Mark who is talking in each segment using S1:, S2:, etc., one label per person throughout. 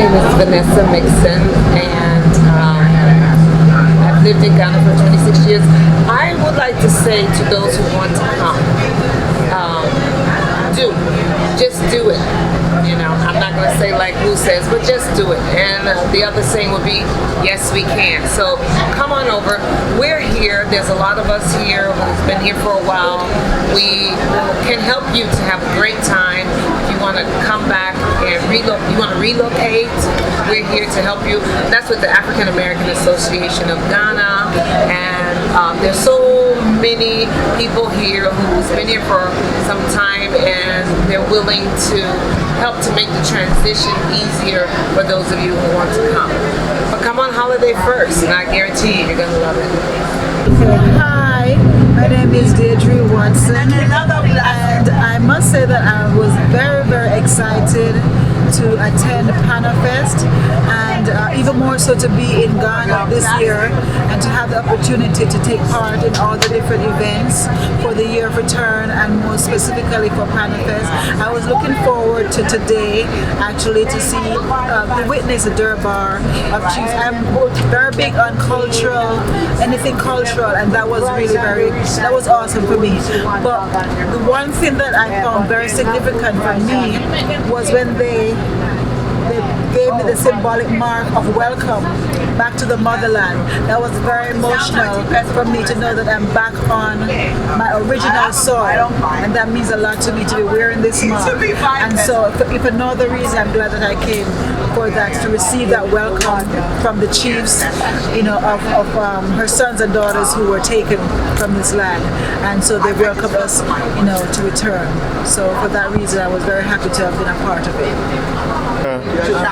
S1: name is Vanessa Mixon, and I've lived in Ghana for 26 years. I would like to say to those who want to come, just do it. You know, I'm not going to say like who says, but just do it. And the other saying would be, yes, we can. So come on over. We're here. There's a lot of us here who've been here for a while. We can help you to have a great time. If you want to come back and relocate, we're here to help you. That's with the African American Association of Ghana. And there's so many people here who's been here for some time, and they're willing to help to make the transition easier for those of you who want to come. But come on holiday first, and I guarantee you're going to love it.
S2: Hi, my name is Deirdre Watson, and I must say that I was very, very excited to attend PANAFEST, and even more so to be in Ghana this year and to have the opportunity to take part in all the different events for the year of return, and more specifically for PANAFEST. I was looking forward to today actually to see to witness the Durbar of Chiefs. I'm very big on anything cultural, and that was really that was awesome for me. But the one thing that I found very significant for me was when they gave me the symbolic mark of welcome back to the motherland. That was very emotional for me to know that I'm back on my original soil, and that means a lot to me to be wearing this mark. And so if another reason, I'm glad that I came for that, to receive that welcome from the chiefs, you know, of her sons and daughters who were taken from this land, and so they welcomed us, you know, to return. So for that reason, I was very happy to have been a part of it.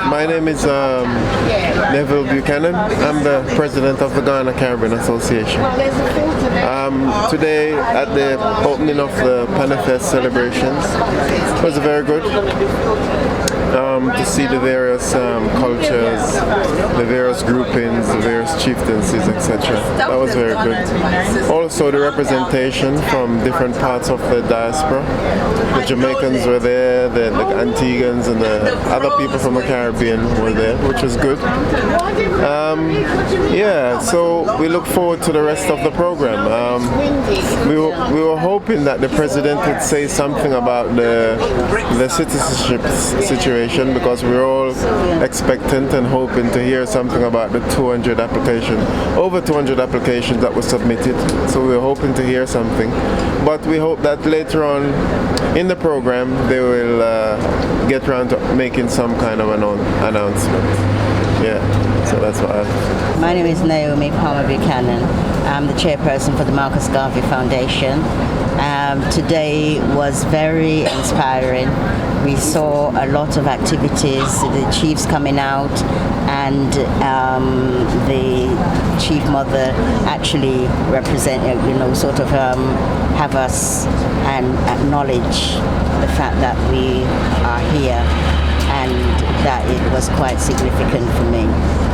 S3: My name is Neville Buchanan. I'm the president of the Ghana Caribbean Association. Today, at the opening of the PANAFEST celebrations, it was very good to see the various cultures, the various groupings, the various chieftaincies, etc. That was very good. Also, the representation from different parts of the diaspora. The Jamaicans were there, the Antiguans, and the other people from the Caribbean were there, which was good. Yeah, so we look forward to the rest of the program. We were hoping that the president would say something about the citizenship situation, because we're all expectant and hoping to hear something about the over 200 applications that were submitted. So we were hoping to hear something, but we hope that later on in the program they will get around to making some kind of an announcement. Yeah, so that's what
S4: My name is Naomi Palmer Buchanan. I'm the chairperson for the Marcus Garvey Foundation. Today was very inspiring. We saw a lot of activities, the chiefs coming out, and the chief mother actually represent, sort of have us and acknowledge the fact that we are here, and that it was quite significant for me.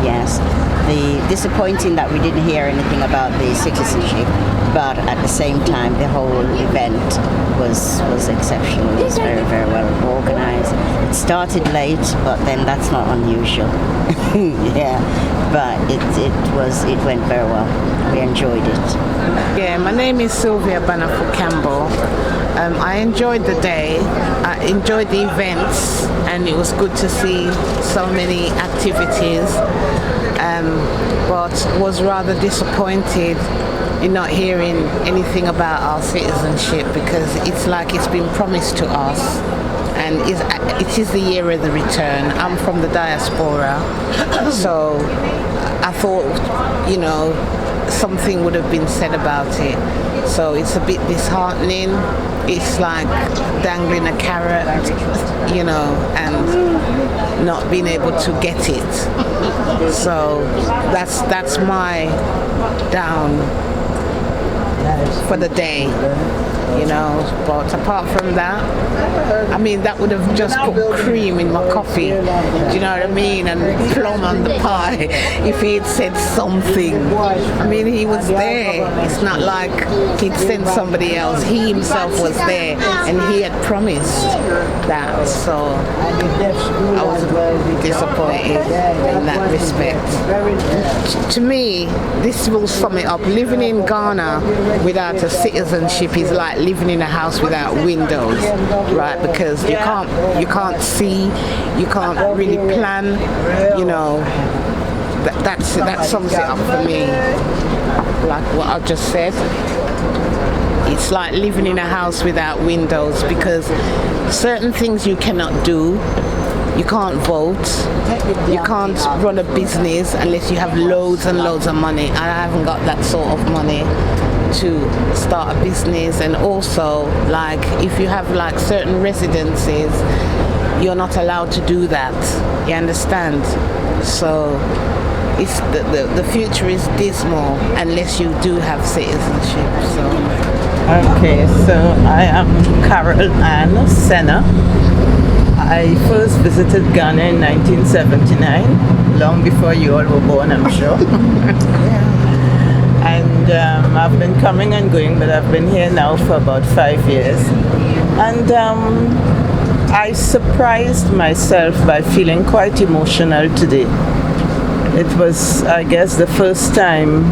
S4: Yes, the disappointing that we didn't hear anything about the citizenship, but at the same time the whole event was exceptional. It was very, very well organized. It started late, but then that's not unusual. Yeah, but it went very well. We enjoyed it.
S5: Yeah, my name is Sylvia Banafo Campbell. I enjoyed the day, I enjoyed the events, and it was good to see so many activities, but was rather disappointed in not hearing anything about our citizenship, because it's like it's been promised to us, and it is the year of the return. I'm from the Diaspora, so I thought, something would have been said about it. So it's a bit disheartening. It's like dangling a carrot, and not being able to get it. So that's my down for the day. you know. But apart from that, I mean, that would have just put cream in my coffee. Do you know what I mean? And plum on the pie if he had said something. I mean, he was there. It's not like he'd sent somebody else. He himself was there, and he had promised that. So I was disappointed in that respect. To me, this will sum it up. Living in Ghana without a citizenship is like living in a house without windows, right? Because you can't see, you can't really plan, you know. That sums it up for me. Like what I just said, it's like living in a house without windows, because certain things you cannot do. You can't vote, you can't run a business unless you have loads and loads of money, and I haven't got that sort of money to start a business. And also, like, if you have like certain residences, you're not allowed to do that, you understand? So it's the future is dismal unless you do have citizenship. So
S6: okay, so I am Carol Ann Senna. I first visited Ghana in 1979, long before you all were born, I'm sure. And I've been coming and going, but I've been here now for about 5 years. And I surprised myself by feeling quite emotional today. It was, I guess, the first time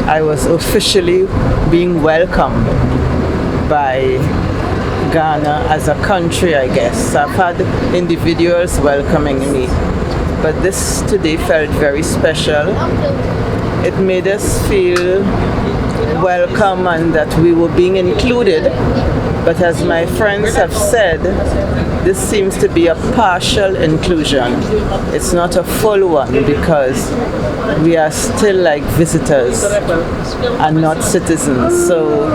S6: I was officially being welcomed by Ghana as a country, I guess. I've had individuals welcoming me, but this today felt very special. It made us feel welcome and that we were being included. But as my friends have said, this seems to be a partial inclusion. It's not a full one, because we are still like visitors and not citizens. So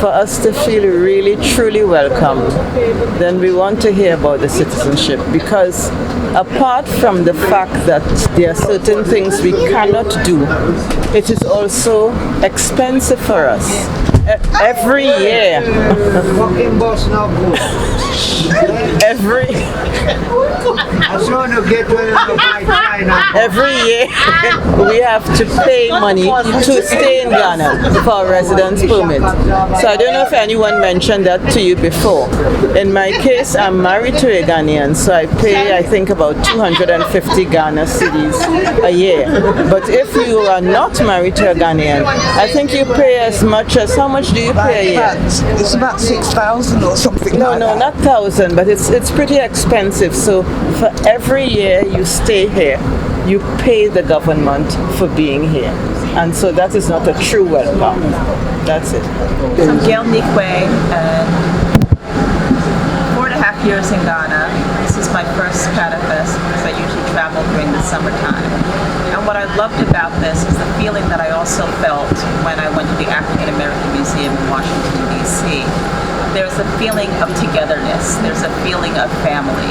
S6: for us to feel really truly welcome, then we want to hear about the citizenship, because apart from the fact that there are certain things we cannot do, it is also expensive for us. Every year. Every year we have to pay money to stay in Ghana for a residence permit. So I don't know if anyone mentioned that to you before. In my case, I'm married to a Ghanaian, so I pay, I think, about 250 Ghana cedis a year. But if you are not married to a Ghanaian, I think you pay as much as, how much do you pay a year?
S7: It's about 6,000 or something.
S6: No, not 1,000, but it's pretty expensive. So for every year you stay here, you pay the government for being here. And so that is not a true welcome. That's it.
S8: I'm Gail Nikwe, and 4.5 years in Ghana. This is my first PANAFEST, because I usually travel during the summertime. And what I loved about this is the feeling that I also felt when I went to the African American Museum in Washington, D.C. There's a feeling of togetherness. There's a feeling of family.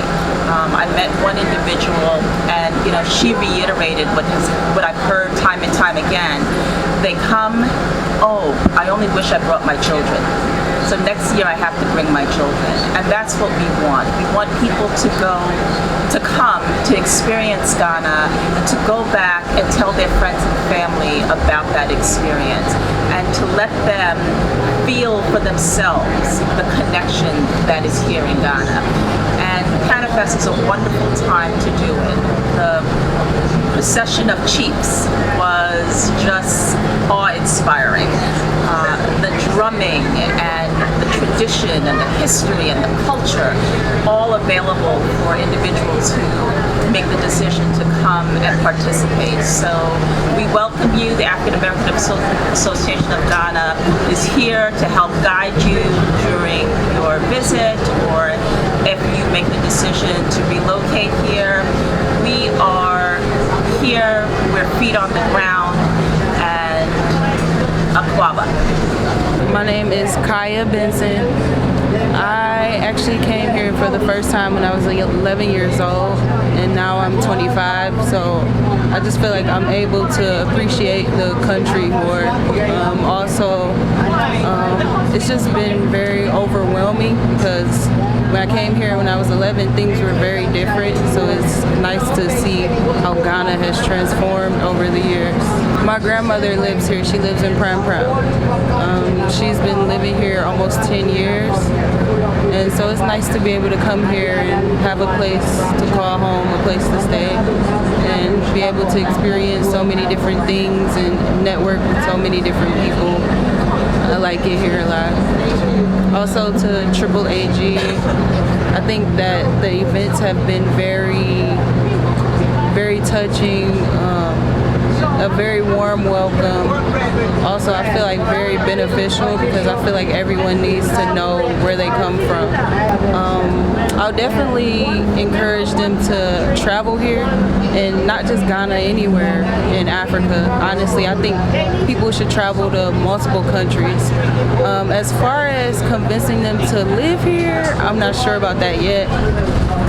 S8: I met one individual, and she reiterated what I've heard time and time again. They come, oh, I only wish I brought my children. So next year I have to bring my children. And that's what we want. We want people to come to experience Ghana, and to go back and tell their friends and family about that experience, and to let them feel for themselves the connection that is here in Ghana. And PANAFEST is a wonderful time to do it. The procession of chiefs was just awe-inspiring. The drumming and the tradition and the history and the culture, all available for individuals who make the decision to come and participate. So we welcome you. The African American Association of Ghana is here to help guide you during your visit, or if you make the decision to relocate here. We are here, we're feet on the ground, and Akwaba.
S9: My name is Kaya Benson. I actually came here for the first time when I was 11 years old, and now I'm 25, so I just feel like I'm able to appreciate the country more. It's just been very overwhelming because when I came here when I was 11, things were very different. So it's nice to see how Ghana has transformed over the years. My grandmother lives here. She lives in Pram Pram. She's been living here almost 10 years. And so it's nice to be able to come here and have a place to call home, a place to stay, and be able to experience so many different things and network with so many different people. I like it here a lot. Also to Triple AG, I think that the events have been very, very touching, a very warm welcome. Also, I feel like very beneficial because I feel like everyone needs to know where they come from. I'll definitely encourage them to travel here, and not just Ghana, anywhere in Africa. Honestly, I think people should travel to multiple countries. As far as convincing them to live here, I'm not sure about that yet.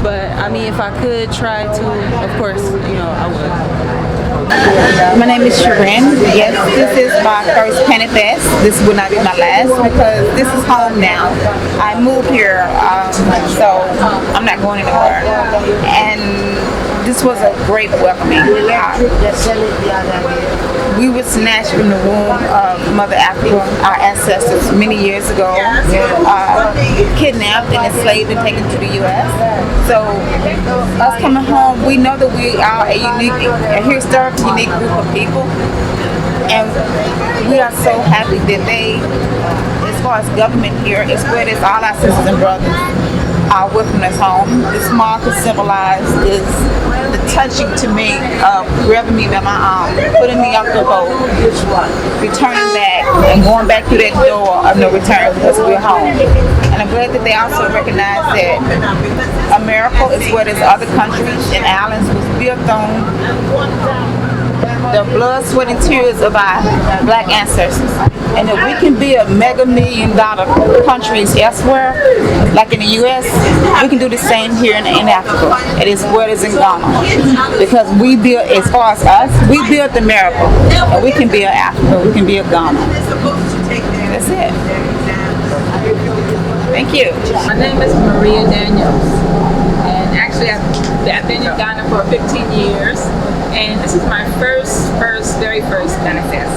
S9: But I mean, if I could try to, of course, I would.
S7: My name is Sharon. Yes, this is my first PANAFEST. This will not be my last because this is home now. I moved here, so I'm not going anywhere. And this was a great welcoming. We were snatched from the womb of Mother Africa, our ancestors, many years ago, kidnapped and enslaved and taken to the U.S. So us coming home, we know that we are a historically unique group of people, and we are so happy that they, as far as government here, as well as all our sisters and brothers, are welcoming us home. This marker symbolizes the touching to me of grabbing me by my arm, putting me up the boat, returning back, and going back through that door of no return because we're home. And I'm glad that they also recognize that America, as well as other countries and islands, was built on the blood, sweat, and tears of our black ancestors. And if we can build mega million-dollar countries elsewhere, like in the U.S., we can do the same here in Africa, and as well as in Ghana. Because we built, as far as us, we built America, and we can build Africa, we can build Ghana. That's it. Thank you.
S10: My name is Maria Daniels, and actually I've been in Ghana for 15 years, and this is my very first PANAFEST,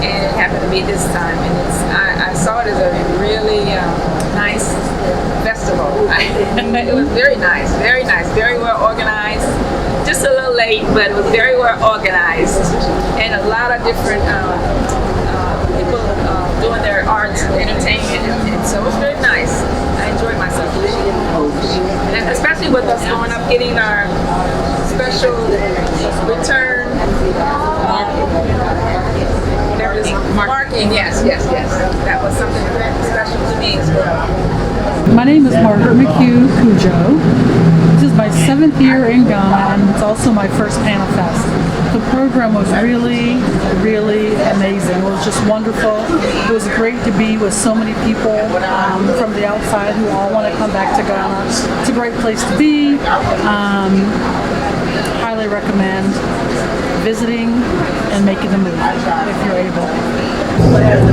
S10: and it happened to be this time, and I saw it as a really nice festival. It was very nice, very well organized. Just a little late, but it was very well organized, and a lot of different people doing their arts and entertainment, and so it was very nice. I enjoyed myself, and especially with us going up, getting our special return marking. Yes. That was something very special to me as well.
S11: My name is Margaret McHugh Cujo. This is my 7th year in Ghana, and it's also my first PANAFEST. The program was really, really amazing. It was just wonderful. It was great to be with so many people from the outside who all want to come back to Ghana. It's a great place to be. Highly recommend visiting and making the move if you're able.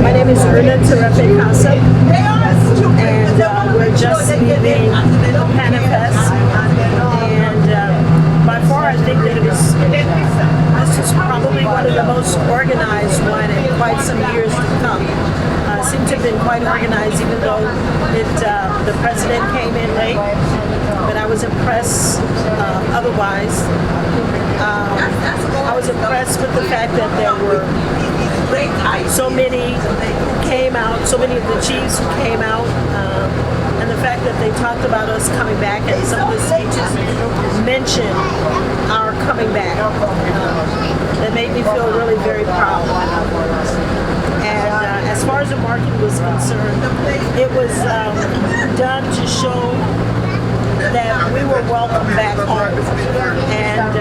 S2: My name is Bruna Terefe Casa, and we're just leaving PANAFEST, and by far I think that this is probably one of the most organized one in quite some years to come. Seemed to have been quite organized, even though the president came in late, but I was impressed otherwise. I was impressed with the fact that there were so many came out, so many of the chiefs who came out, and the fact that they talked about us coming back, and some of the speeches mentioned our coming back. That made me feel really very proud. And as far as the market was concerned, it was done to show that we were welcome back home. And